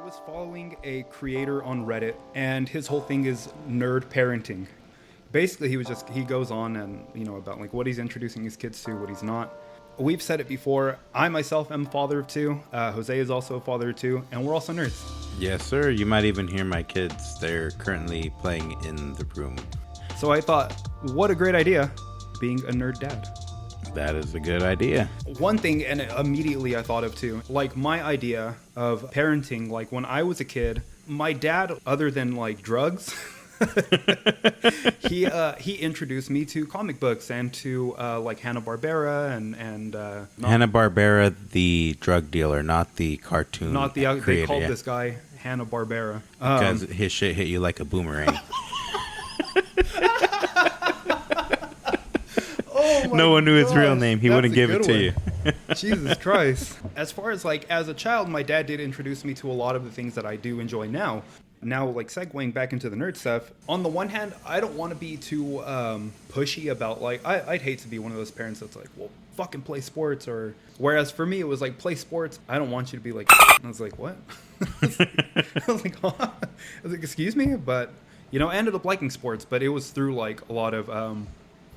was following a creator on Reddit, and his whole thing is nerd parenting. Basically, he goes on and, about like what he's introducing his kids to, what he's not. We've said it before. I myself am a father of two. Jose is also a father of two, and we're also nerds. Yes, sir. You might even hear my kids. They're currently playing in the room. So I thought, what a great idea, being a nerd dad. That is a good idea. One thing, and immediately I thought of too, like my idea of parenting, like when I was a kid, my dad, other than like drugs, he introduced me to comic books and to like Hanna-Barbera and Hanna-Barbera, the drug dealer, not the cartoon. Not the creator, they called this guy Hanna-Barbera because his shit hit you like a boomerang. No one knew his real name. He wouldn't give it to you. Jesus Christ. As far as like as a child, my dad did introduce me to a lot of the things that I do enjoy now. Now, like segueing back into the nerd stuff, on the one hand, I don't want to be too pushy about like, I'd hate to be one of those parents that's like, well, fucking play sports. Or whereas for me, it was like, play sports. I don't want you to be like, and I was like, what? I was like, huh? I was like, excuse me? But, I ended up liking sports, but it was through like a lot of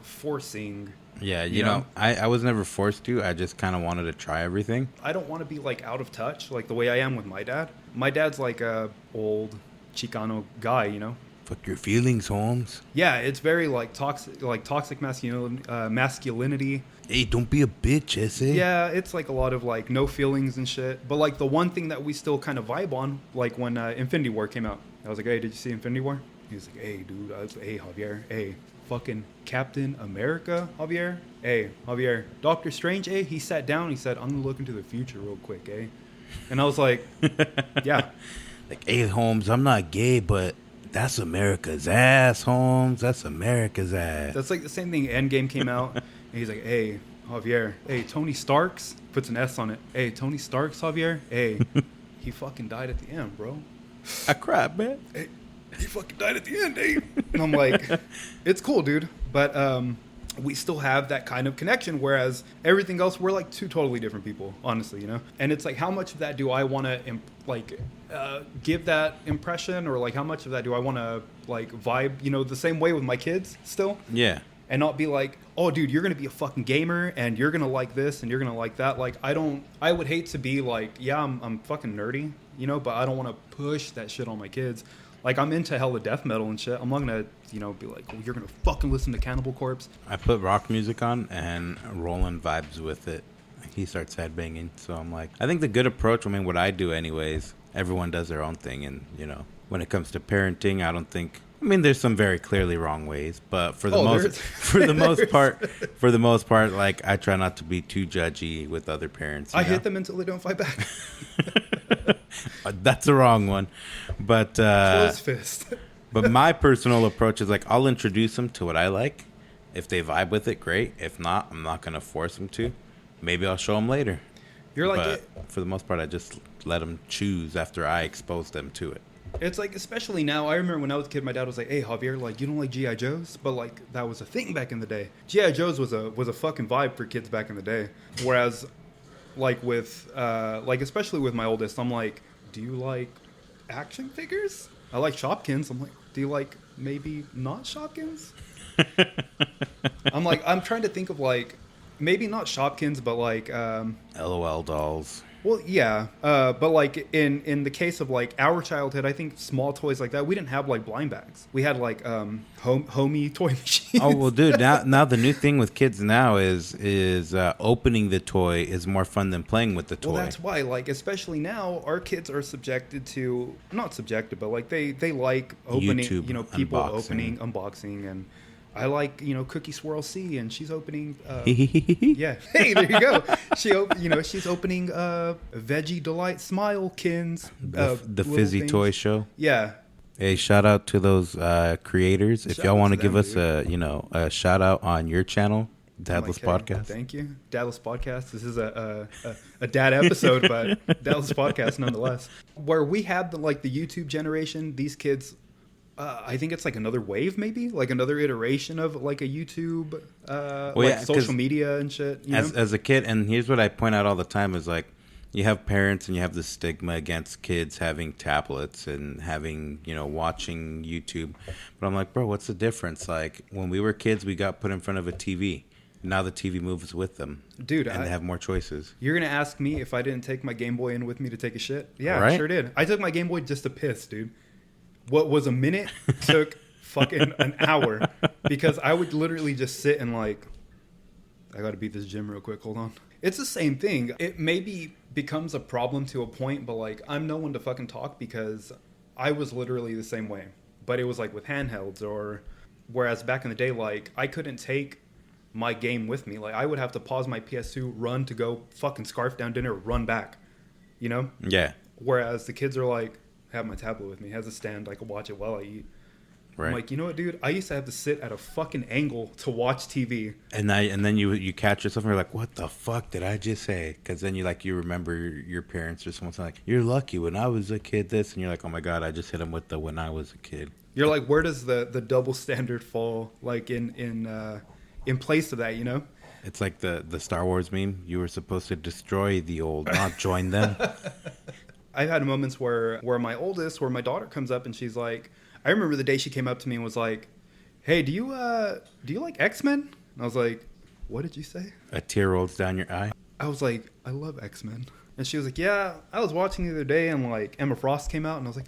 forcing. Yeah, you know, I was never forced to. I just kind of wanted to try everything. I don't want to be like out of touch like the way I am with my dad. My dad's like a old Chicano guy, Fuck your feelings, Holmes. Yeah, it's very like toxic masculinity. Hey, don't be a bitch, Ese. Yeah, it's like a lot of like no feelings and shit. But like the one thing that we still kind of vibe on, like when Infinity War came out, I was like, hey, did you see Infinity War? He was like, hey, dude, hey, Javier, hey, fucking Captain America, Javier. Hey, Javier, Doctor Strange, he sat down, he said, I'm gonna look into the future real quick, And I was like, yeah. Like, hey, Holmes, I'm not gay, but that's America's ass, Holmes. That's America's ass. That's like the same thing. Endgame came out, and he's like, hey, Javier, hey, Tony Stark's, puts an S on it. Hey, Tony Stark's, Javier, hey, he fucking died at the end, bro. I cried, man. Hey, he fucking died at the end, And I'm like, it's cool, dude. But we still have that kind of connection, whereas everything else, we're like two totally different people, honestly, And it's like, how much of that do I want to, give that impression? Or like, how much of that do I want to, like, vibe, the same way with my kids still? Yeah. And not be like, oh, dude, you're going to be a fucking gamer, and you're going to like this, and you're going to like that. Like, I would hate to be like, yeah, I'm fucking nerdy, but I don't want to push that shit on my kids. Like, I'm into hella death metal and shit. I'm not going to, be like, oh, you're going to fucking listen to Cannibal Corpse. I put rock music on, and Roland vibes with it. He starts headbanging. So I'm like, I think the good approach, what I do anyways, everyone does their own thing. And, when it comes to parenting, I don't think... there's some very clearly wrong ways, but for the most part, like, I try not to be too judgy with other parents. I hit them until they don't fight back. That's the wrong one, but close fist. But my personal approach is like, I'll introduce them to what I like. If they vibe with it, great. If not, I'm not gonna force them to. Maybe I'll show them later. But for the most part, I just let them choose after I expose them to it. It's like, especially now, I remember when I was a kid, my dad was like, hey, Javier, like, you don't like G.I. Joes? But, like, that was a thing back in the day. G.I. Joes was a fucking vibe for kids back in the day. Whereas, like, with, especially with my oldest, I'm like, do you like action figures? I like Shopkins. I'm like, do you like maybe not Shopkins? I'm like, I'm trying to think of, like, maybe not Shopkins, but, like... LOL dolls. Well, yeah, but like in the case of like our childhood, I think small toys like that, we didn't have like blind bags. We had like homey toy machines. Oh well, dude, now the new thing with kids now is opening the toy is more fun than playing with the toy. Well, that's why, like, especially now, our kids are subjected to, not subjected, but like they like opening, YouTube people unboxing. Unboxing, and I like, Cookie Swirl C, and she's opening, yeah, hey, there you go. She's opening Veggie Delight Smilekins. The Fizzy things. Toy Show. Yeah. Hey, shout out to those creators. If y'all want to give us a shout out on your channel, Dadless Podcast. Thank you. Dadless Podcast. This is a dad episode, but Dadless Podcast nonetheless. Where we had the YouTube generation, these kids... I think it's like another wave, maybe like another iteration of like a YouTube, social media and shit. As a kid, and here's what I point out all the time is like, you have parents and you have the stigma against kids having tablets and having, watching YouTube. But I'm like, bro, what's the difference? Like, when we were kids, we got put in front of a TV. Now the TV moves with them. Dude, and they have more choices. You're going to ask me if I didn't take my Game Boy in with me to take a shit? Yeah, right? I sure did. I took my Game Boy just to piss, dude. What was a minute took fucking an hour, because I would literally just sit and like, I got to beat this gym real quick. Hold on. It's the same thing. It maybe becomes a problem to a point, but like, I'm no one to fucking talk, because I was literally the same way. But it was like with handhelds, or whereas back in the day, like, I couldn't take my game with me. Like, I would have to pause my PS2, run to go fucking scarf down dinner, run back, Yeah. Whereas the kids are like, have my tablet with me, has a stand, I can watch it while I eat. Right. I'm like, you know what, dude? I used to have to sit at a fucking angle to watch TV. And then you catch yourself and you're like, what the fuck did I just say? Because then you remember your parents or someone saying like, you're lucky when I was a kid this, and you're like, oh my god, I just hit him with the when I was a kid. You're like, where does the double standard fall? Like in place of that, It's like the Star Wars meme. You were supposed to destroy the old, not join them. I've had moments where my daughter comes up and she's like, I remember the day she came up to me and was like, hey, do you like X-Men? And I was like, what did you say? A tear rolls down your eye. I was like, I love X-Men. And she was like, yeah, I was watching the other day and like Emma Frost came out, and I was like,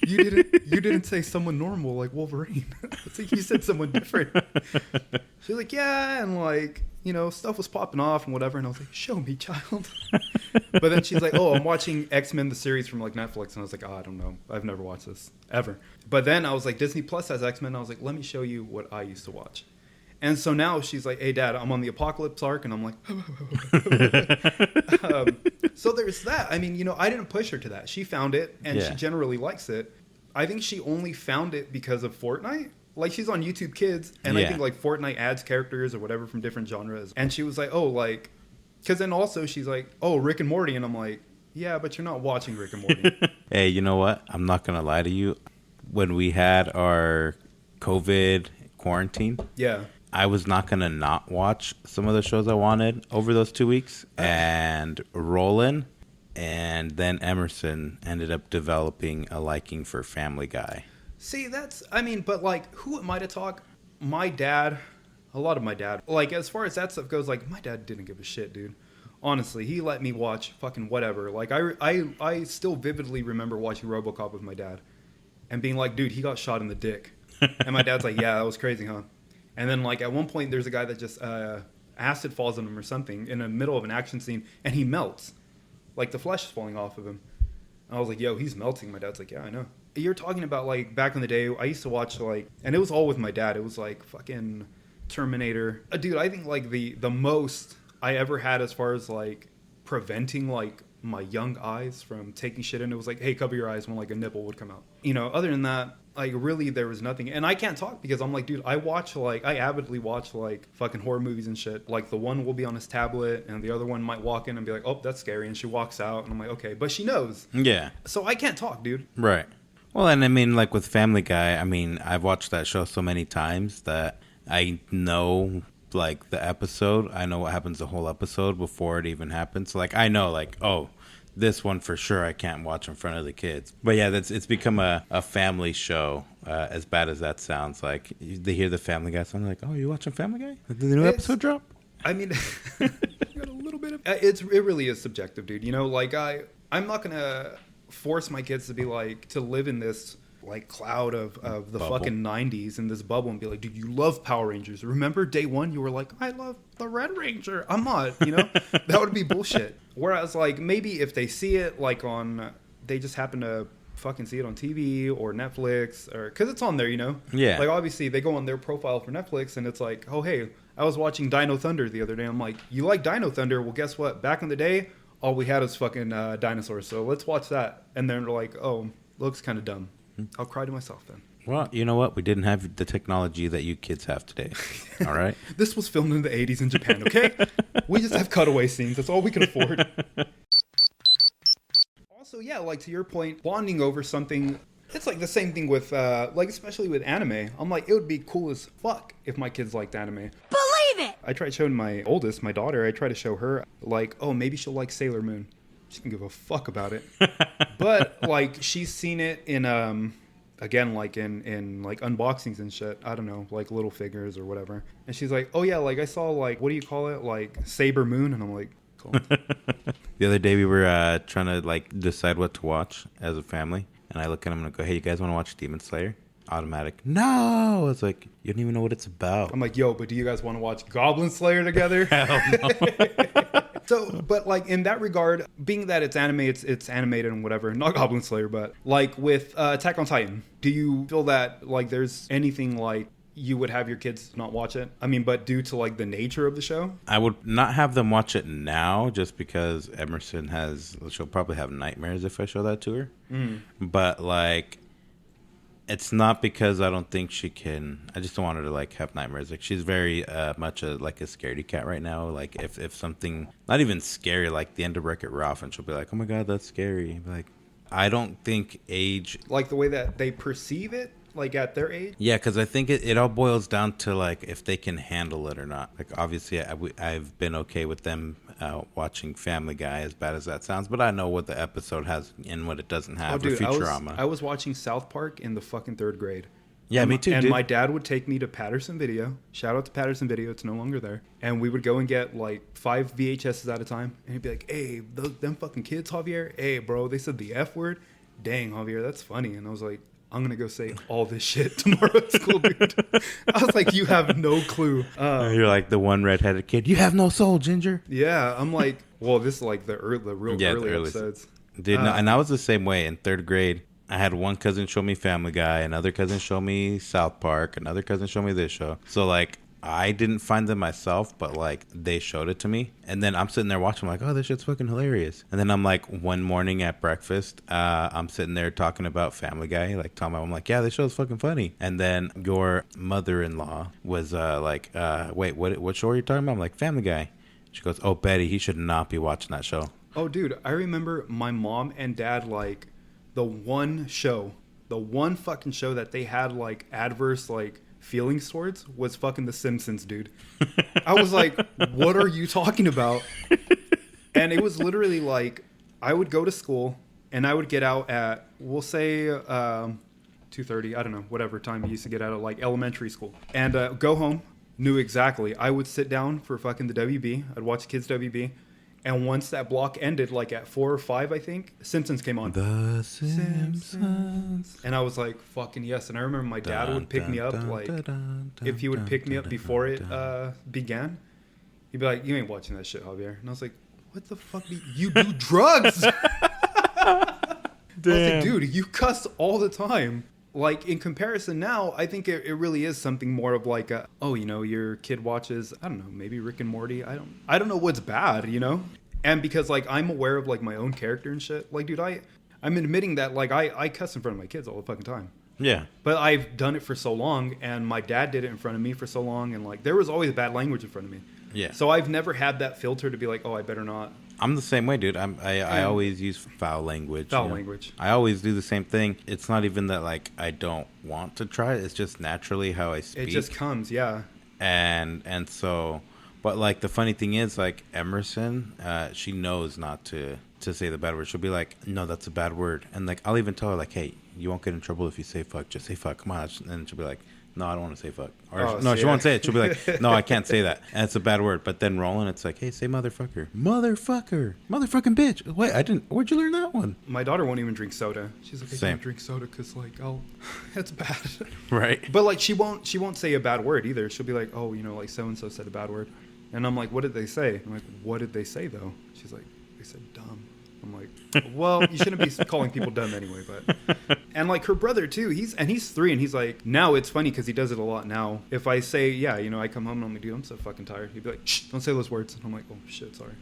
you didn't say someone normal like Wolverine. It's like, you said someone different. She was like, yeah, and like, stuff was popping off and whatever. And I was like, show me, child. But then she's like, oh, I'm watching X-Men, the series from like Netflix. And I was like, oh, I don't know. I've never watched this ever. But then I was like, Disney Plus has X-Men. And I was like, let me show you what I used to watch. And so now she's like, hey, Dad, I'm on the Apocalypse arc. And I'm like, so there's that. I mean, I didn't push her to that. She found it, and she generally likes it. I think she only found it because of Fortnite. Like, she's on YouTube Kids, and I think like Fortnite adds characters or whatever from different genres. And she was like, oh, like, because then also she's like, oh, Rick and Morty. And I'm like, yeah, but you're not watching Rick and Morty. Hey, you know what? I'm not going to lie to you. When we had our COVID quarantine, I was not going to not watch some of the shows I wanted over those 2 weeks. And Roland and then Emerson ended up developing a liking for Family Guy. See, but like, who am I to talk? My dad, a lot of my dad, like, as far as that stuff goes, like, my dad didn't give a shit, dude. Honestly, he let me watch fucking whatever. Like, I still vividly remember watching RoboCop with my dad and being like, dude, he got shot in the dick. And my dad's like, yeah, that was crazy, huh? And then, like, at one point, there's a guy that just acid falls on him or something in the middle of an action scene, and he melts. Like, the flesh is falling off of him. And I was like, yo, he's melting. My dad's like, yeah, I know. You're talking about, like, back in the day, I used to watch, like, and it was all with my dad. It was, like, fucking Terminator. Dude, I think, like, the most I ever had as far as, like, preventing, like, my young eyes from taking shit in, it was like, hey, cover your eyes when, like, a nipple would come out. Other than that, like, really, there was nothing. And I can't talk because I'm like, dude, I avidly watch, like, fucking horror movies and shit. Like, the one will be on his tablet, and the other one might walk in and be like, oh, that's scary. And she walks out, and I'm like, okay. But she knows. Yeah. So I can't talk, dude. Right. Well, and I mean, like, with Family Guy, I mean, I've watched that show so many times that I know, like, the episode. I know what happens the whole episode before it even happens. So, like, I know, like, oh, this one for sure I can't watch in front of the kids. But yeah, it's become a family show, as bad as that sounds. Like, they hear the Family Guy song, like, oh, you watching Family Guy? Did the new episode drop? I mean, you got a little bit of... It really is subjective, dude. Like, I'm not going to force my kids to be like, to live in this, like, cloud of the bubble. Fucking 90s in this bubble and be like, dude, you love Power Rangers. Remember day one you were like, I love the Red Ranger. I'm not, that would be bullshit. Whereas, like, maybe if they see it, like, they just happen to fucking see it on TV or Netflix, or because it's on there, Yeah. Like, obviously they go on their profile for Netflix and it's like, oh, hey, I was watching Dino Thunder the other day. I'm like, you like Dino Thunder? Well, guess what? Back in the day, all we had was fucking dinosaurs. So let's watch that. And then they're like, oh, looks kind of dumb. I'll cry to myself then. Well, you know what? We didn't have the technology that you kids have today. All right? This was filmed in the 80s in Japan, okay? We just have cutaway scenes. That's all we can afford. Also, yeah, like, to your point, bonding over something, it's like the same thing with, like, especially with anime. I'm like, it would be cool as fuck if my kids liked anime. Believe it. I tried showing my oldest, my daughter, I try to show her, like, oh, maybe she'll like Sailor Moon. She can give a fuck about it. But, like, she's seen it in, again, like, in like, unboxings and shit. I don't know, like, little figures or whatever. And she's like, oh, yeah, like, I saw, like, what do you call it? Like, Saber Moon? And I'm like, cool. The other day we were trying to, like, decide what to watch as a family. And I look at him and I go, hey, you guys want to watch Demon Slayer? Automatic. No! It's like, you don't even know what it's about. I'm like, yo, but do you guys want to watch Goblin Slayer together? Hell no. So, but like in that regard, being that it's anime, it's animated and whatever, not Goblin Slayer, but like with Attack on Titan, do you feel that like there's anything like you would have your kids not watch it? I mean, but due to like the nature of the show? I would not have them watch it now just because she'll probably have nightmares if I show that to her. But like, it's not because I don't think she can. I just don't want her to like have nightmares. Like she's very much like a scaredy cat right now. Like if something, not even scary, like the end of Wreck-It Ralph, and she'll be like, "Oh my god, that's scary." Like I don't think age, like the way that they perceive it, like at their age. Yeah, because I think it all boils down to like if they can handle it or not. Like obviously, I've been okay with them watching Family Guy, as bad as that sounds, but I know what the episode has and what it doesn't have. Or Futurama. I was watching South Park in the fucking 3rd grade. Yeah, me too. And dude. my dad would take me to Patterson Video. Shout out to Patterson Video. It's no longer there. And we would go and get like 5 VHSs at a time. And he'd be like, hey, them fucking kids, Javier. Hey, bro, they said the F word. Dang, Javier, that's funny. And I was like, I'm going to go say all this shit tomorrow at school, dude. I was like, you have no clue. You're like the one redheaded kid. You have no soul, Ginger. Yeah, I'm like, well, this is like the early episodes. Dude, no, and I was the same way in 3rd grade. I had one cousin show me Family Guy, another cousin show me South Park, another cousin show me this show. So, like, I didn't find them myself, but, like, they showed it to me. And then I'm sitting there watching, like, oh, this shit's fucking hilarious. And then I'm, like, one morning at breakfast, I'm sitting there talking about Family Guy, like, telling my mom, like, yeah, this show's fucking funny. And then your mother-in-law was, wait, what show are you talking about? I'm like, Family Guy. She goes, oh, Betty, he should not be watching that show. Oh, dude, I remember my mom and dad, like, the one fucking show that they had, like, adverse, like, feelings towards was fucking The Simpsons, dude. I was like, what are you talking about? And it was literally like, I would go to school and I would get out at, we'll say 2:30, I don't know, whatever time you used to get out of like elementary school, and go home. Knew exactly. I would sit down for fucking the WB. I'd watch Kids WB. And once that block ended, like at 4 or 5, I think, Simpsons came on. The Simpsons. And I was like, fucking yes. And I remember my dad would pick me up, like, if he would pick me up before it began, he'd be like, you ain't watching that shit, Javier. And I was like, what the fuck? You do drugs? I was like, dude, you cuss all the time. Like, in comparison now, I think it really is something more of like a, oh, you know, your kid watches, I don't know, maybe Rick and Morty. I don't know what's bad, you know? And because, like, I'm aware of, like, my own character and shit. Like, dude, I'm admitting that, like, I cuss in front of my kids all the fucking time. Yeah. But I've done it for so long, and my dad did it in front of me for so long, and, like, there was always bad language in front of me. Yeah. So I've never had that filter to be like, oh, I better not. I'm the same way, dude. I always use foul language. Language. I always do the same thing. It's not even that, like, I don't want to try it. It's just naturally how I speak. It just comes, yeah. And so, but, like, the funny thing is, like, Emerson, she knows not to say the bad word. She'll be like, no, that's a bad word. And, like, I'll even tell her, like, hey, you won't get in trouble if you say fuck. Just say fuck. Come on. And she'll be like, no, I don't want to say fuck. Or no, she won't say it. She'll be like, no, I can't say that. And it's a bad word. But then Roland, it's like, hey, say motherfucker. Motherfucker. Motherfucking bitch. Wait, where'd you learn that one? My daughter won't even drink soda. She's like, I Same. can't drink soda because, like, that's bad. Right. But, like, she won't say a bad word either. She'll be like, oh, you know, like, so-and-so said a bad word. And I'm like, what did they say? I'm like, what did they say, though? She's like, they said dumb. I'm like, well, you shouldn't be calling people dumb anyway, but... And, like, her brother, too, he's 3, and he's like... Now, it's funny, because he does it a lot now. If I say, yeah, you know, I come home and I'm like, dude, I'm so fucking tired. He'd be like, shh, don't say those words. And I'm like, oh, shit, sorry.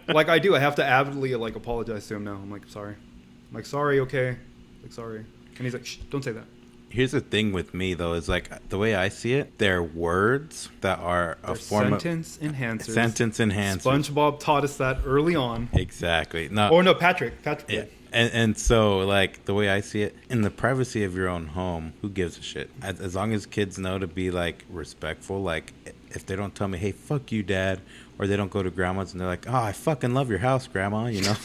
Like, I do. I have to avidly, like, apologize to him now. I'm like, sorry. I'm like, sorry, okay. Like, sorry. And he's like, shh, don't say that. Here's the thing with me, though, is, like, the way I see it, they're words that are a form sentence enhancers. Sentence enhancers. SpongeBob taught us that early on. Exactly. No. Or no, Patrick. Yeah. And so, like, the way I see it, in the privacy of your own home, who gives a shit? As long as kids know to be, like, respectful, like, if they don't tell me, hey, fuck you, Dad, or they don't go to grandma's and they're like, oh, I fucking love your house, Grandma, you know?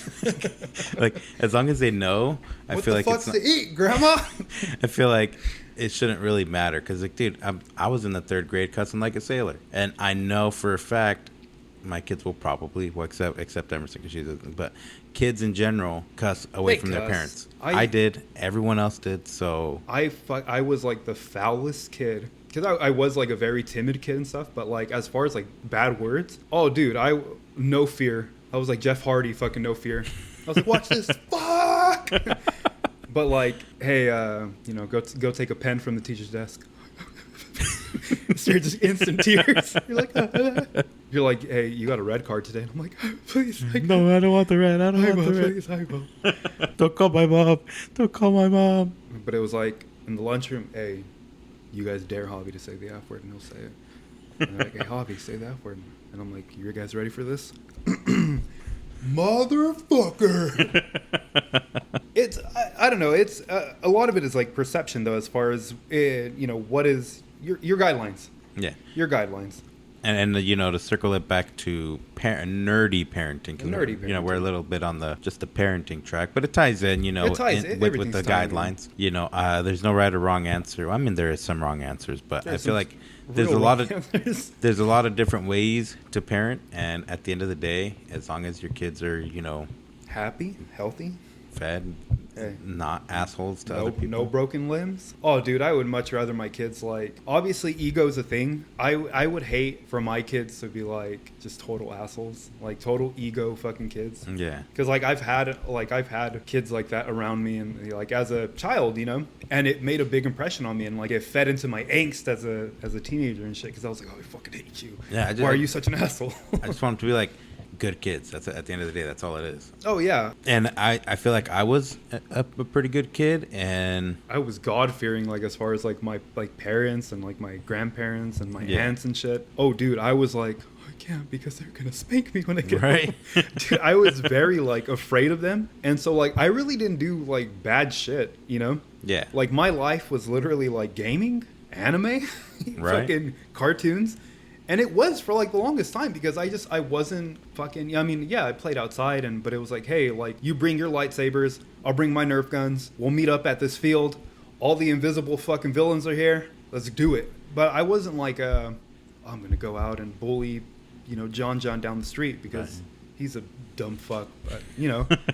Like, as long as they know, I what feel the like fuck's it's not, to eat, Grandma? I feel like it shouldn't really matter because, like, dude, I was in the 3rd grade cussing like a sailor, and I know for a fact my kids will probably, well, except Emerson because she's, but kids in general cuss away from their parents. I did. Everyone else did. So I was like the foulest kid because I was like a very timid kid and stuff. But like as far as like bad words, oh dude, no fear. I was like Jeff Hardy, fucking no fear. I was like, watch this, fuck. But like, hey, go take a pen from the teacher's desk. So you're just instant tears. You're like, hey, you got a red card today. And I'm like, please. No, I don't want the red. I don't want the red. Please, I will. Don't call my mom. Don't call my mom. But it was like in the lunchroom, hey, you guys dare Hobby to say the F word, and he'll say it. And they're like, hey, Hobby, say the F word. And I'm like, you guys ready for this? Motherfucker. It's I don't know. It's a lot of it is like perception though, as far as what is your guidelines. Yeah, your guidelines. And to circle it back to nerdy parenting. Nerdy parenting. We're a little bit on the parenting track, but it ties in. With the guidelines. There's no right or wrong answer. I mean, there is some wrong answers, but I feel like there's a lot of different ways to parent, and at the end of the day, as long as your kids are happy, healthy, fed, not assholes to other people. No broken limbs. Oh, dude, I would much rather my kids, like, obviously ego's a thing. I would hate for my kids to be like just total assholes, like total ego fucking kids. Yeah. Because like I've had kids like that around me, and like as a child, and it made a big impression on me, and like it fed into my angst as a teenager and shit. Because I was like, oh, I fucking hate you. Yeah. Why are you such an asshole? I just want them to be like good kids. That's at the end of the day, that's all it is. Oh yeah. And I feel like I was a pretty good kid, and I was God-fearing, like as far as like my parents and like my grandparents and my aunts and shit. Oh dude, I was like, I can't because they're gonna spank me when I get home. Dude, I was very like afraid of them, and so like I really didn't do like bad shit, Yeah. Like my life was literally like gaming, anime, fucking cartoons. And it was for like the longest time because I wasn't fucking. I mean, yeah, I played outside, but it was like, hey, like you bring your lightsabers, I'll bring my Nerf guns. We'll meet up at this field. All the invisible fucking villains are here. Let's do it. But I wasn't like, I'm gonna go out and bully, John down the street because he's a dumb fuck. But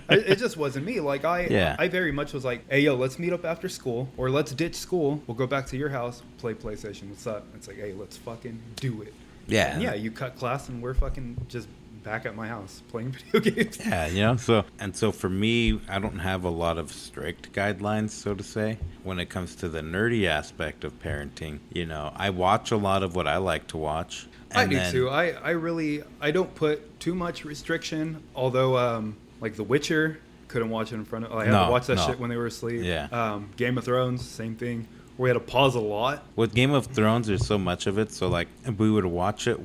it just wasn't me. Like I very much was like, hey yo, let's meet up after school, or let's ditch school. We'll go back to your house, play PlayStation. What's up? It's like, hey, let's fucking do it. Yeah. And yeah, you cut class and we're fucking just back at my house playing video games. Yeah, so for me, I don't have a lot of strict guidelines, so to say, when it comes to the nerdy aspect of parenting. I watch a lot of what I like to watch. I do too. I don't put too much restriction, although like The Witcher, couldn't watch it in front of. I had to watch that shit when they were asleep. Yeah. Game of Thrones, same thing. We had to pause a lot. With Game of Thrones, there's so much of it. So, like, we would watch it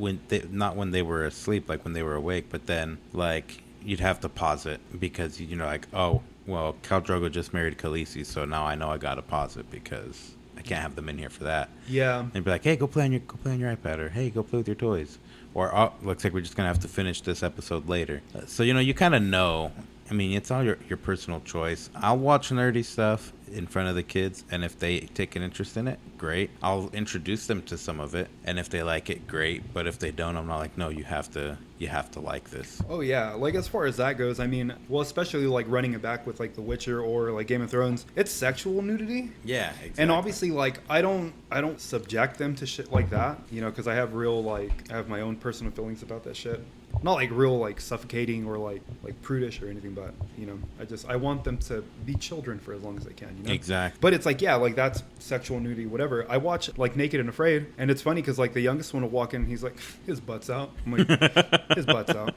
not when they were asleep, like when they were awake. But then, like, you'd have to pause it because, like, oh, well, Khal Drogo just married Khaleesi, so now I know I got to pause it because I can't have them in here for that. Yeah. And be like, hey, go play on your iPad, or hey, go play with your toys. Or, oh, looks like we're just going to have to finish this episode later. So, you kind of know. I mean, it's all your personal choice. I'll watch nerdy stuff in front of the kids, and if they take an interest in it, great. I'll introduce them to some of it, and if they like it, great. But if they don't, I'm not like, no, you have to like this. Oh yeah, like as far as that goes, I mean, well, especially like running it back with like The Witcher or like Game of Thrones, it's sexual nudity. Yeah, exactly. And obviously, like I don't subject them to shit like that, because I have I have my own personal feelings about that shit. Not like real like suffocating or like prudish or anything, but I want them to be children for as long as they can. Exactly. But it's like, yeah, like that's sexual nudity, whatever. I watch like Naked and Afraid, and it's funny because like the youngest one will walk in, and he's like, his butt's out. I'm like, his butt's out.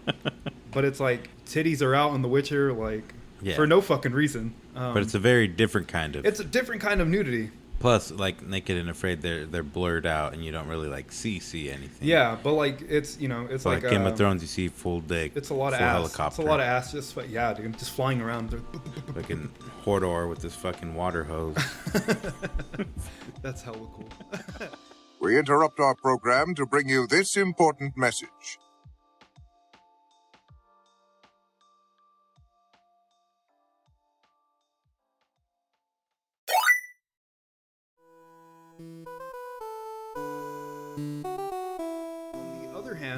But it's like titties are out on The Witcher, like for no fucking reason. But it's a very different kind of. It's a different kind of nudity. Plus, like Naked and Afraid, they're blurred out, and you don't really like see anything. Yeah, but like it's it's like Game of Thrones, you see full dick. It's a lot of ass. Helicopter. It's a lot of ass. Just dude, just flying around. Fucking Hodor with this fucking water hose. That's hella cool. We interrupt our program to bring you this important message.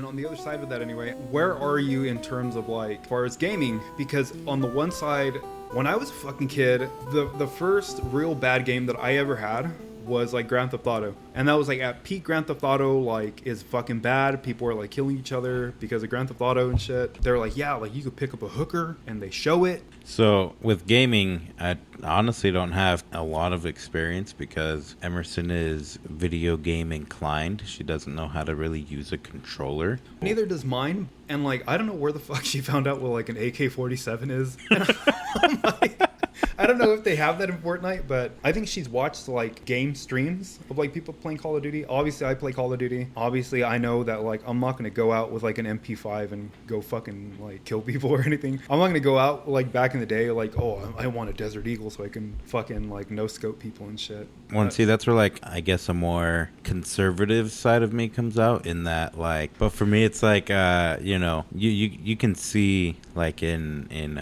On the other side of that anyway, where are you in terms of like, as far as gaming? Because on the one side, when I was a fucking kid, the first real bad game that I ever had was like Grand Theft Auto, and that was like at peak Grand Theft Auto, like is fucking bad. People were like killing each other because of Grand Theft Auto and shit. They're like, yeah, like you could pick up a hooker, and they show it. So with gaming, I honestly don't have a lot of experience because Emerson is video game inclined. She doesn't know how to really use a controller. Neither does mine. And like, I don't know where the fuck she found out what like an AK-47 is. And I'm like, I don't know if they have that in Fortnite, but I think she's watched like game streams of like people playing Call of Duty. Obviously, I play Call of Duty. Obviously, I know that like I'm not gonna go out with like an MP5 and go fucking like kill people or anything. I'm not gonna go out like back in the day like, oh, I want a Desert Eagle so I can fucking like no scope people and shit. Well, see, that's where like I guess a more conservative side of me comes out in that like. But for me, it's like you know, you can see like in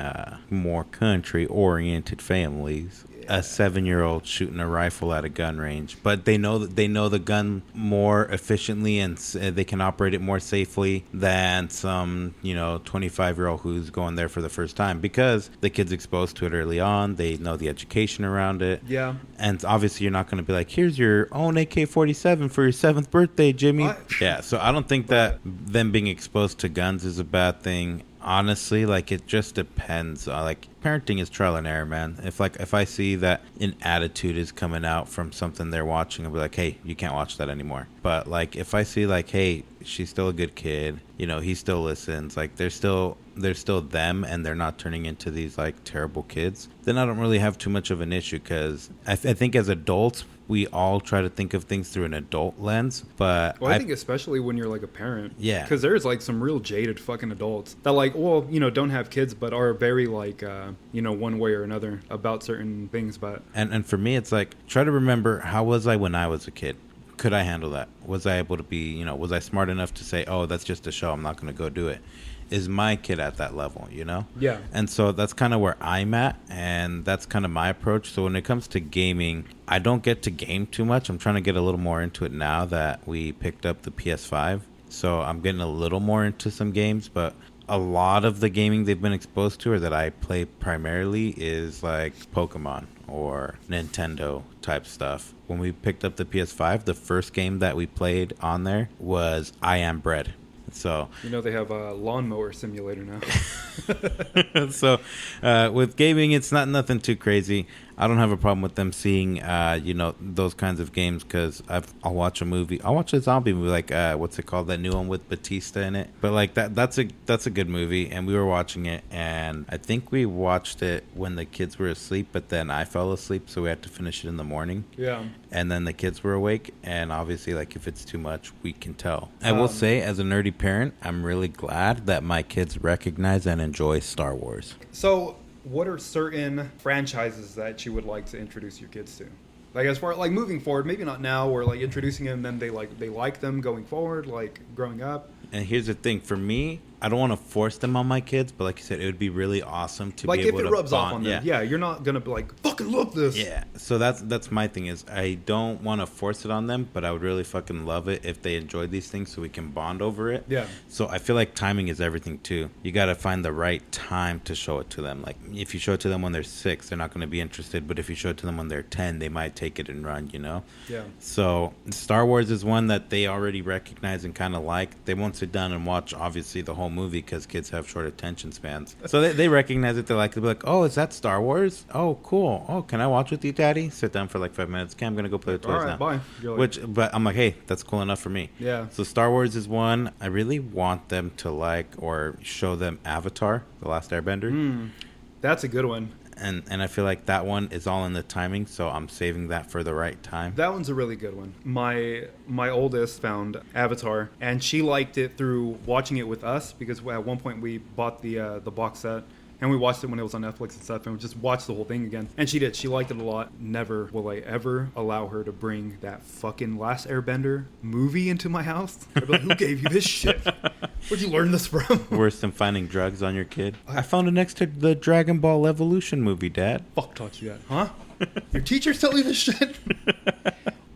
more country oriented families, a 7-year-old shooting a rifle at a gun range, but they know the gun more efficiently and they can operate it more safely than some 25-year-old who's going there for the first time, because the kid's exposed to it early on. They know the education around it. Yeah. And obviously you're not going to be like, here's your own AK-47 for your 7th birthday, Jimmy. Yeah, so I don't think that them being exposed to guns is a bad thing. Honestly, like, it just depends. Like, parenting is trial and error, man. If I see that an attitude is coming out from something they're watching, I'll be like, hey, you can't watch that anymore. But like, if I see like, hey, she's still a good kid, he still listens, like they're still them and they're not turning into these like terrible kids, then I don't really have too much of an issue, because I think as adults we all try to think of things through an adult lens. But I think especially when you're like a parent, yeah, because there's like some real jaded fucking adults that like, well, don't have kids but are very like one way or another about certain things. But and for me, it's like, try to remember, how was I when I was a kid? Could I handle that? Was I able to be, was I smart enough to say, oh, that's just a show, I'm not going to go do it? Is my kid at that level, Yeah. And so that's kind of where I'm at, and that's kind of my approach. So when it comes to gaming, I don't get to game too much. I'm trying to get a little more into it now that we picked up the PS5. So I'm getting a little more into some games, but a lot of the gaming they've been exposed to, or that I play primarily, is like Pokemon or Nintendo type stuff. When we picked up the PS5, the first game that we played on there was I Am Bread. So they have a lawnmower simulator now. So with gaming, it's nothing too crazy. I don't have a problem with them seeing those kinds of games, because I'll watch a movie. I'll watch a zombie movie, like what's it called, that new one with Batista in it. But like that's a good movie, and we were watching it, and I think we watched it when the kids were asleep, but then I fell asleep, so we had to finish it in the morning. Yeah. And then the kids were awake, and obviously, like, if it's too much, we can tell. I will say, as a nerdy parent, I'm really glad that my kids recognize and enjoy Star Wars. So what are certain franchises that you would like to introduce your kids to? Like, as far like moving forward, maybe not now, or like introducing them, then they like them going forward, like growing up. And here's the thing, for me, I don't want to force them on my kids, but like you said, it would be really awesome to like be able to, like, if it rubs off on them. Yeah, you're not gonna be like, fucking love this. Yeah, so that's my thing, is I don't want to force it on them, but I would really fucking love it if they enjoyed these things, so we can bond over it. Yeah. So I feel like timing is everything too. You got to find the right time to show it to them. Like, if you show it to them when they're 6, they're not going to be interested, but if you show it to them when they're 10, they might take it and run. Yeah. So Star Wars is one that they already recognize and kind of like. They won't sit down and watch obviously the whole movie, because kids have short attention spans. So they recognize it. They like to be like, oh, is that Star Wars? Oh, cool. Oh, can I watch with you, Daddy? Sit down for like 5 minutes. Okay, I'm gonna go play with toys now. Bye. But I'm like, hey, that's cool enough for me. Yeah. So Star Wars is one. I really want them to like, or show them Avatar, The Last Airbender. That's a good one. And I feel like that one is all in the timing, so I'm saving that for the right time. That one's a really good one. My oldest found Avatar, and she liked it through watching it with us, because at one point we bought the box set, And we watched it when it was on Netflix and stuff, and we just watched the whole thing again. And she did. She liked it a lot. Never will I ever allow her to bring that fucking Last Airbender movie into my house. I'd be like, who gave you this shit? Where'd you learn this from? Worse than finding drugs on your kid. I found it next to the Dragon Ball Evolution movie, Dad. Fuck taught you that, huh? Your teachers tell you this shit?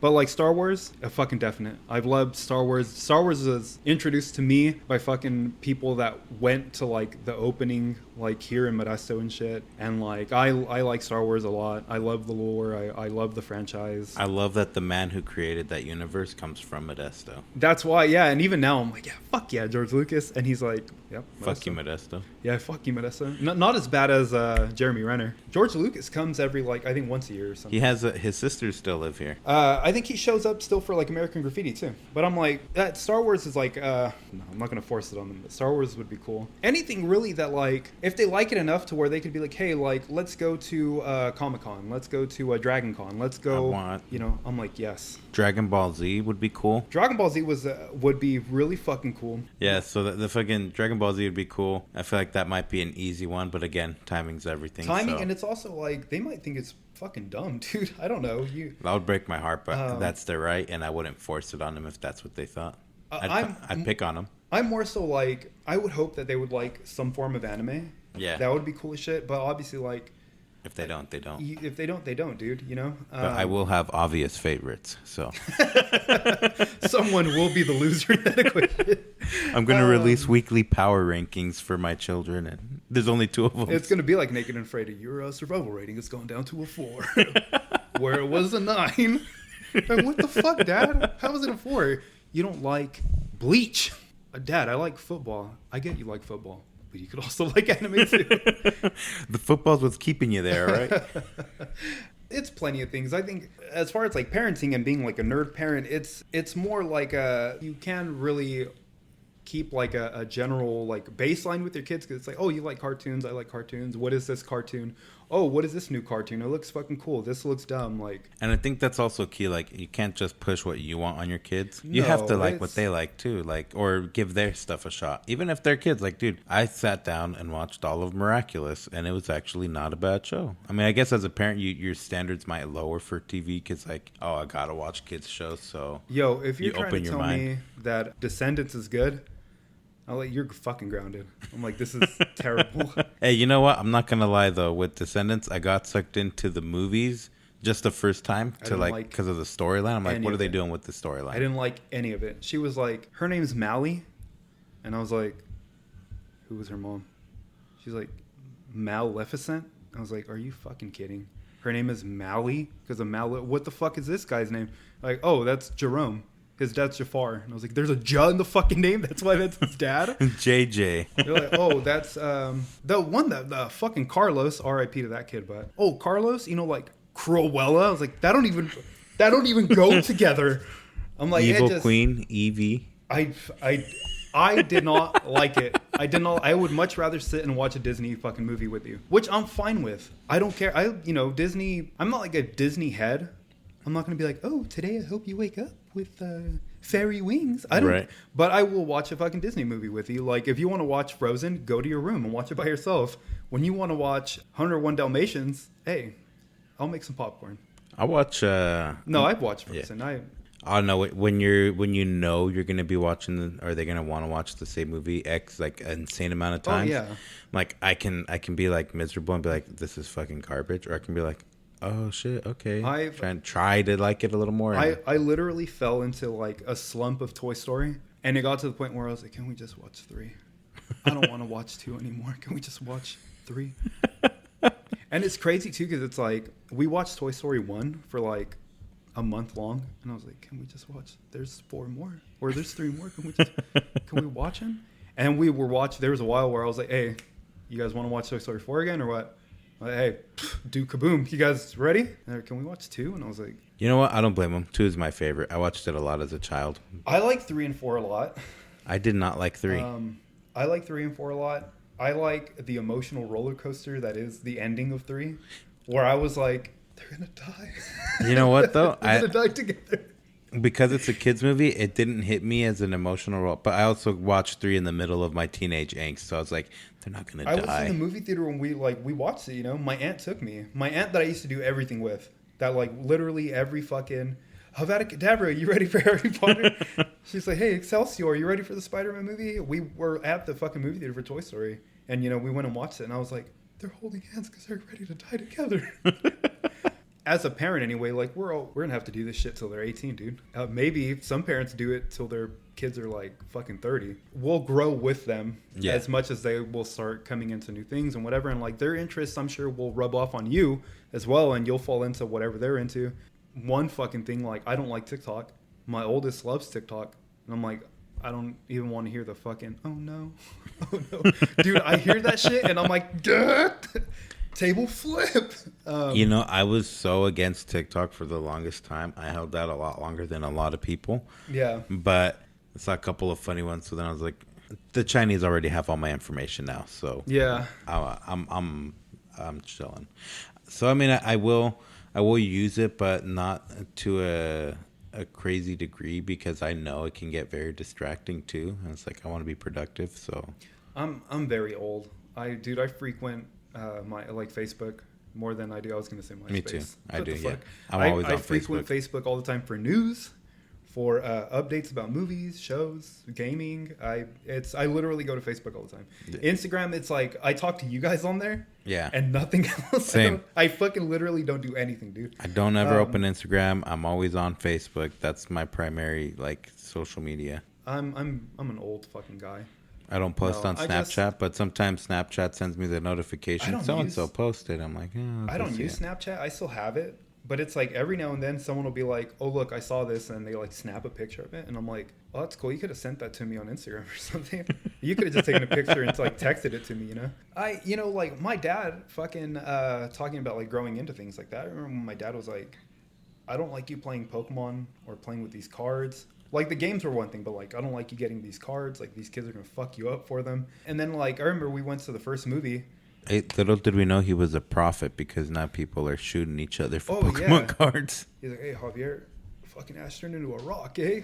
But like Star Wars, a fucking definite. I've loved Star Wars. Star Wars was introduced to me by fucking people that went to like the opening like here in Modesto and shit. And like I like Star Wars a lot. I love the lore. I love the franchise. I love that the man who created that universe comes from Modesto. That's why, yeah. And even now I'm like, yeah, fuck yeah, George Lucas. And he's like, yep. Modesto. Fuck you, Modesto. Yeah, fuck you, Modesto. Not as bad as Jeremy Renner. George Lucas comes every like I think once a year or something. He has his sisters still live here. I think he shows up still for like American Graffiti too. But I'm like, that Star Wars is like, no, I'm not gonna force it on them. But Star Wars would be cool. Anything really that like, if they like it enough to where they could be like, hey, like let's go to Comic-Con, let's go to Dragon Con, let's go. You know, I'm like, yes. Dragon Ball Z would be cool. Dragon Ball Z would be really fucking cool. Yeah, so the fucking Dragon Ball Z would be cool. I feel like that might be an easy one, but again, timing's everything. Timing, and it's also like they might think it's fucking dumb, dude. I don't know. That would break my heart, but that's their right, and I wouldn't force it on them if that's what they thought. I'd pick on them. I'm more so like, I would hope that they would like some form of anime. Yeah. That would be cool as shit, but obviously like... If they don't, they don't. If they don't, they don't, dude, you know? But I will have obvious favorites, so... Someone will be the loser in that equation. I'm going to release weekly power rankings for my children, and there's only 2 of them. It's going to be like Naked and Afraid. Your survival rating has gone down to a 4, where it was a 9. Like, what the fuck, Dad? How is it a 4? You don't like Bleach. Dad, I like football. I get you like football, but you could also like anime too. The football's what's keeping you there, right? It's plenty of things. I think as far as like parenting and being like a nerd parent, it's more like you can really keep like a general like baseline with your kids, because it's like, oh, you like cartoons, I like cartoons. What is this cartoon? Oh, what is this new cartoon? It looks fucking cool. This looks dumb. Like, and I think that's also key. Like, you can't just push what you want on your kids. You have to like what they like too. Like, or give their stuff a shot. Even if they're kids. Like, dude, I sat down and watched all of Miraculous, and it was actually not a bad show. I mean, I guess as a parent, your standards might lower for TV, because like, oh, I gotta watch kids shows. So, yo, if you're trying to tell me that Descendants is good, I'm like, you're fucking grounded. I'm like, this is terrible. Hey, you know what? I'm not going to lie, though. With Descendants, I got sucked into the movies just the first time to like because of the storyline. I'm like, what are they doing with the storyline? I didn't like any of it. She was like, her name's Mally. And I was like, who was her mom? She's like, Maleficent? I was like, are you fucking kidding? Her name is Mally? Because of what the fuck is this guy's name? Like, oh, that's Jerome. His dad's Jafar. And I was like, there's a J in the fucking name? That's why that's his dad? JJ. They're like, oh, that's the one that the fucking Carlos, R.I.P. to that kid, but oh, Carlos, you know, like Cruella. I was like, that don't even go together. I'm like, Evil Queen, Evie. I did not like it. I would much rather sit and watch a Disney fucking movie with you, which I'm fine with. I don't care. Disney, I'm not like a Disney head. I'm not going to be like, oh, today I hope you wake up with fairy wings. I don't. Right. But I will watch a fucking Disney movie with you. Like, if you want to watch Frozen, go to your room and watch it by yourself. When you want to watch 101 Dalmatians, hey, I'll make some popcorn. I watch. No, I've watched Frozen. Yeah. I don't know when you're gonna be watching are they gonna want to watch the same movie X like an insane amount of times? Oh yeah. Like I can be like miserable and be like, this is fucking garbage, or I can be like, oh shit, okay. Try to like it a little more. I literally fell into like a slump of Toy Story, and it got to the point where I was like, can we just watch 3? I don't want to watch 2 anymore. Can we just watch 3? And it's crazy too, because it's like we watched Toy Story 1 for like a month long, and I was like, can we just watch? There's 4 more, or there's 3 more. Can we watch them? And we were watching. There was a while where I was like, hey, you guys want to watch Toy Story 4 again or what? Like, hey, do kaboom. You guys ready? Can we watch 2? And I was like... You know what? I don't blame them. 2 is my favorite. I watched it a lot as a child. I like 3 and 4 a lot. I did not like 3. I like 3 and 4 a lot. I like the emotional roller coaster that is the ending of 3, where I was like, they're going to die. You know what, though? They're going to die together. because it's a kids movie, it didn't hit me as an emotional role. But I also watched 3 in the middle of my teenage angst, so I was like, they're not gonna I was die. in the movie theater when we watched it. You know, my aunt took me. My aunt that I used to do everything with. That like literally every fucking Havada Kedavra, you ready for Harry Potter? She's like, hey Excelsior, you ready for the Spider-Man movie? We were at the fucking movie theater for Toy Story, and you know we went and watched it, and I was like, they're holding hands because they're ready to die together. As a parent, anyway, like we're gonna have to do this shit till they're 18, dude. Maybe some parents do it till their kids are like fucking 30. We'll grow with them as much as they will start coming into new things and whatever. And like their interests, I'm sure, will rub off on you as well, and you'll fall into whatever they're into. One fucking thing, like I don't like TikTok. My oldest loves TikTok, and I'm like, I don't even want to hear the fucking oh no, dude. I hear that shit, and I'm like, duh. Table flip. You know, I was so against TikTok for the longest time. I held that a lot longer than a lot of people. Yeah. But I saw a couple of funny ones, so then I was like, the Chinese already have all my information now, so yeah, I'm chilling. So I mean, I will use it, but not to a crazy degree because I know it can get very distracting too. And it's like I want to be productive, so I'm very old. I frequent my like Facebook more than I do. I was going to say MySpace. Me too. I do. Fuck? Yeah, I'm always I on frequent Facebook. Facebook all the time for news, for updates about movies, shows, gaming. I literally go to Facebook all the time. Yeah. Instagram, it's like I talk to you guys on there. Yeah. And nothing else. Same. I fucking literally don't do anything, dude. I don't ever open Instagram. I'm always on Facebook. That's my primary like social media. I'm an old fucking guy. I don't post on Snapchat, but sometimes Snapchat sends me the notification. So-and-so posted. I'm like, I don't use Snapchat. I still have it. But it's like every now and then someone will be like, oh, look, I saw this. And they like snap a picture of it. And I'm like, oh, that's cool. You could have sent that to me on Instagram or something. You could have just taken a picture and like texted it to me, you know? Like my dad fucking talking about like growing into things like that. I remember when my dad was like, I don't like you playing Pokemon or playing with these cards. Like, the games were one thing, but, like, I don't like you getting these cards. Like, these kids are going to fuck you up for them. And then, like, I remember we went to the first movie. Hey, little did we know he was a prophet because now people are shooting each other for Pokemon cards. He's like, hey, Javier, fucking Ash turned into a rock, eh?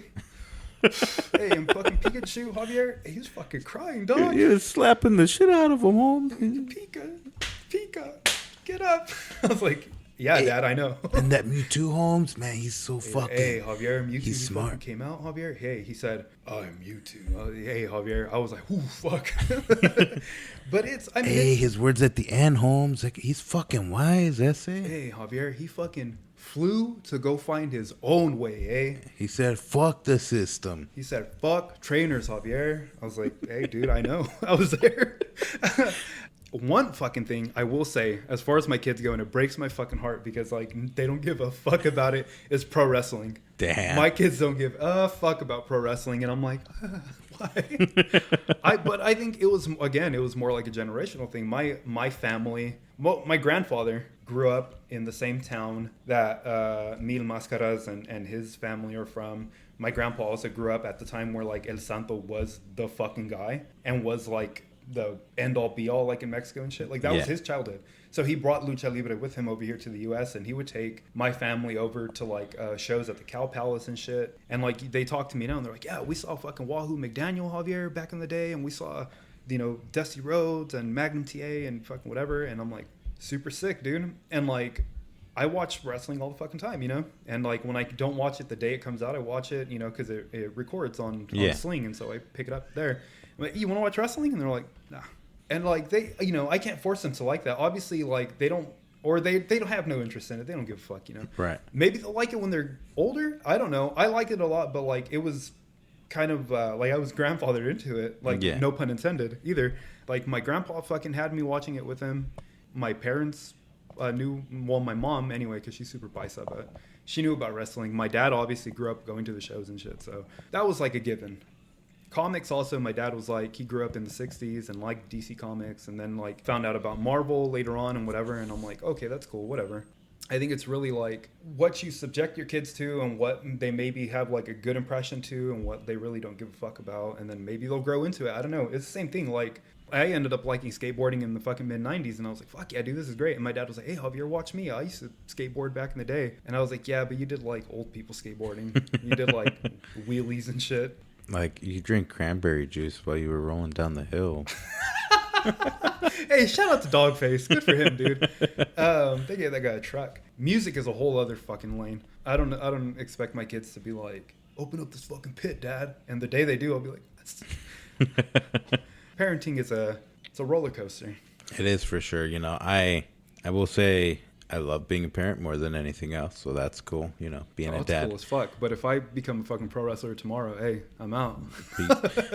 Hey, and fucking Pikachu, Javier, he was fucking crying, dog. He was slapping the shit out of him, home. Pika, get up. I was like... Yeah, hey, Dad, I know. And that Mewtwo, Holmes, man, he's so fucking... Hey, Javier, Mewtwo he's smart. Came out, Javier. Hey, he said, I'm Mewtwo. Hey, Javier. I was like, ooh, fuck. But it's... I mean, hey, his words at the end, Holmes, like, he's fucking wise, that's it. Hey, Javier, he fucking flew to go find his own way, eh? He said, fuck the system. He said, fuck trainers, Javier. I was like, hey, dude, I know. I was there. One fucking thing I will say, as far as my kids go, and it breaks my fucking heart because, like, they don't give a fuck about it, is pro wrestling. Damn. My kids don't give a fuck about pro wrestling, and I'm like, why? But I think it was more like a generational thing. My family, well, my grandfather grew up in the same town that Mil Mascaras and his family are from. My grandpa also grew up at the time where, like, El Santo was the fucking guy and was, like, the end-all be-all, like in Mexico and shit. Like, that was his childhood. So he brought Lucha Libre with him over here to the U.S., and he would take my family over to, like, shows at the Cow Palace and shit. And, like, they talk to me now, and they're like, yeah, we saw fucking Wahoo McDaniel, Javier, back in the day, and we saw, you know, Dusty Rhodes and Magnum TA and fucking whatever. And I'm like, super sick, dude. And, like, I watch wrestling all the fucking time, you know? And, like, when I don't watch it the day it comes out, I watch it, you know, because it records on Sling, and so I pick it up there. I'm like, you want to watch wrestling? And they're like, nah. And, like, they, you know, I can't force them to like that. Obviously, like, they don't, or they don't have no interest in it. They don't give a fuck, you know? Right. Maybe they'll like it when they're older. I don't know. I like it a lot, but, like, it was kind of, like, I was grandfathered into it. Like, no pun intended either. Like, my grandpa fucking had me watching it with him. My parents knew, well, my mom anyway, because she's super bicep, but she knew about wrestling. My dad obviously grew up going to the shows and shit, so that was, like, a given. Comics also, my dad was like, he grew up in the 60s and liked DC Comics, and then, like, found out about Marvel later on and whatever, and I'm like, okay, that's cool, whatever. I think it's really like what you subject your kids to and what they maybe have like a good impression to and what they really don't give a fuck about. And then maybe they'll grow into it. I don't know. It's the same thing. Like I ended up liking skateboarding in the fucking mid 90s and I was like, fuck yeah, dude, this is great. And my dad was like, hey, have you ever watched me? I used to skateboard back in the day. And I was like, yeah, but you did like old people skateboarding. You did like wheelies and shit. Like you drink cranberry juice while you were rolling down the hill. Hey, shout out to Dogface. Good for him, dude. They gave that guy a truck. Music is a whole other fucking lane. I don't expect my kids to be like, open up this fucking pit, Dad. And the day they do, I'll be like, that's... Parenting is it's a roller coaster. It is for sure. You know, I will say I love being a parent more than anything else. So that's cool. You know, being a dad. That's cool as fuck. But if I become a fucking pro wrestler tomorrow, hey, I'm out.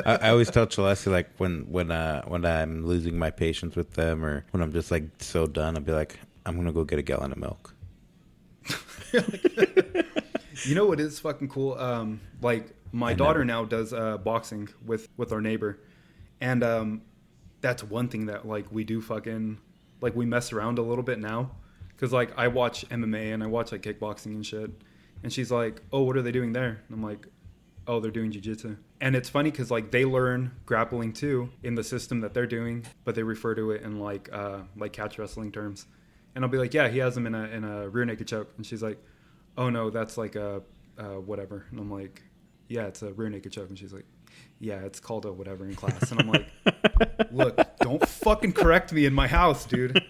I always tell Celeste, like when I'm losing my patience with them or when I'm just like so done, I'll be like, I'm gonna go get a gallon of milk. You know what is fucking cool? Like my daughter now does boxing with our neighbor, and that's one thing that like we do fucking like we mess around a little bit now, because like I watch MMA and I watch like kickboxing and shit, and she's like, oh, what are they doing there? And I'm like, oh, they're doing jiu-jitsu. And it's funny because like they learn grappling too in the system that they're doing, but they refer to it in like catch wrestling terms. And I'll be like, yeah, he has him in a rear naked choke. And she's like, oh no, that's like a whatever. And I'm like, yeah, it's a rear naked choke. And she's like, yeah, it's called a whatever in class. And I'm like, look, don't fucking correct me in my house, dude.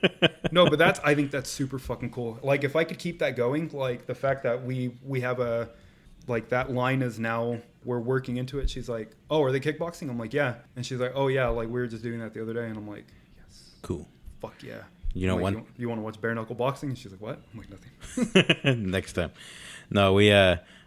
No, but I think that's super fucking cool. Like if I could keep that going, like the fact that we have like that line is now we're working into it. She's like, oh, are they kickboxing? I'm like, yeah. And she's like, oh yeah, like we were just doing that the other day. And I'm like, yes. Cool. Fuck yeah. You know, like, you want to watch bare knuckle boxing? And she's like, what? I'm like, nothing. Next time. No,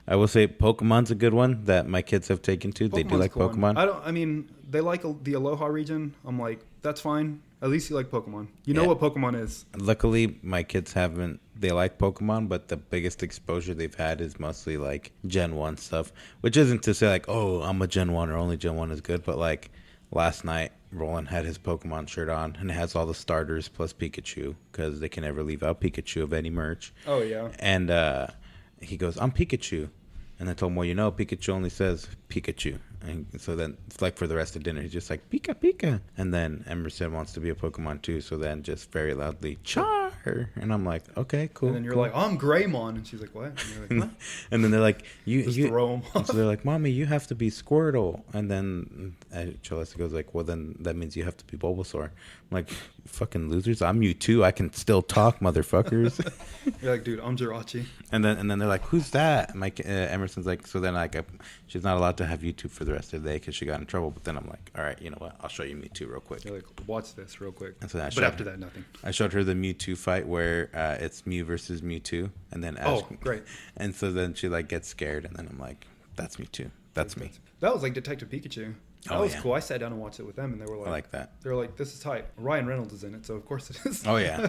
I will say Pokemon's a good one that my kids have taken to. They do like cool Pokemon. I mean, they like the Aloha region. I'm like, that's fine. At least you like Pokemon. You know what Pokemon is. Luckily, my kids haven't. They like Pokemon, but the biggest exposure they've had is mostly like Gen 1 stuff. Which isn't to say like, oh, I'm a Gen 1 or only Gen 1 is good. But like last night, Roland had his Pokemon shirt on, and it has all the starters plus Pikachu, because they can never leave out Pikachu of any merch. Oh, yeah. And he goes, I'm Pikachu. And I told him, well, you know, Pikachu only says Pikachu. And so then it's like for the rest of dinner, he's just like, Pika, Pika. And then Emerson wants to be a Pokemon too. So then just very loudly, Char. And I'm like, okay, cool. And then you're cool. like, I'm Greymon. And she's like, what? And you're like, what? And then they're like, you throw him off. So they're like, Mommy, you have to be Squirtle. And then Celeste goes like, well, then that means you have to be Bulbasaur. I'm like, fucking losers. I'm you too. I can still talk, motherfuckers. You're like, dude, I'm Jirachi. And then they're like, who's that? And Mike Emerson's like, so then like she's not allowed to have YouTube for the rest of the day because she got in trouble. But then I'm like, all right, you know what? I'll show you Mewtwo real quick. You're like, watch this real quick. And so then but after that, nothing. I showed her the Mewtwo fight where it's Mew versus Mewtwo, and then Ash. Oh, great. And so then she like gets scared, and then I'm like, that's Mewtwo. That's me. That was like Detective Pikachu. That was cool. I sat down and watched it with them, and they were like, I like that. They were like, this is tight. Ryan Reynolds is in it, so of course it is. Oh yeah,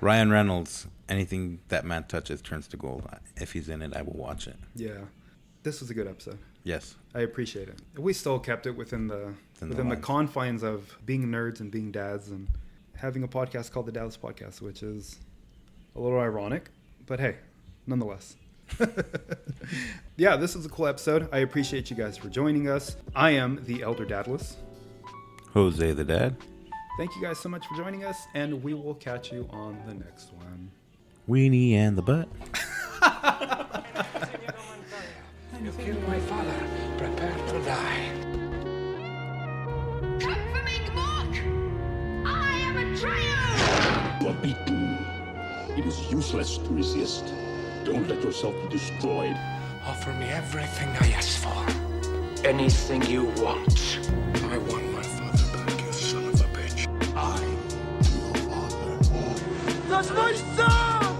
Ryan Reynolds. Anything that man touches turns to gold. If he's in it, I will watch it. Yeah, this was a good episode. Yes, I appreciate it. We still kept it within the confines of being nerds and being dads and having a podcast called the Dadless Podcast, which is a little ironic, but hey, nonetheless. Yeah, this is a cool episode. I appreciate you guys for joining us. I am the Elder Dadless. Jose the Dad. Thank you guys so much for joining us, and we will catch you on the next one. Weenie and the butt. You killed my father. Prepare to die. Come for me, Gmok! I am a betrayer! You are beaten. It is useless to resist. Don't let yourself be destroyed. Offer me everything I ask for. Anything you want. I want my father back, you son of a bitch. I am your father. That's my son!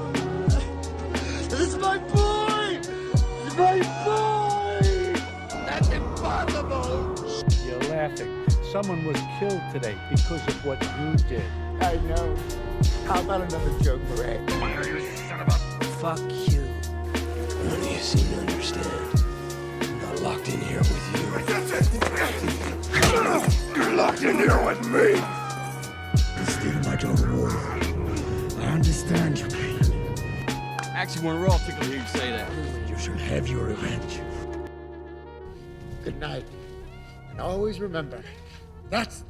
This is my boy! This is my boy! That's impossible! You're laughing. Someone was killed today because of what you did. I know. How about another joke, Murray? Fuck you. None of you seem to understand. I'm not locked in here with you. You're locked in here with me. Instead of my daughter, I understand your pain. Actually, we're all tickled to hear you say that. You shall have your revenge. Good night. And always remember, that's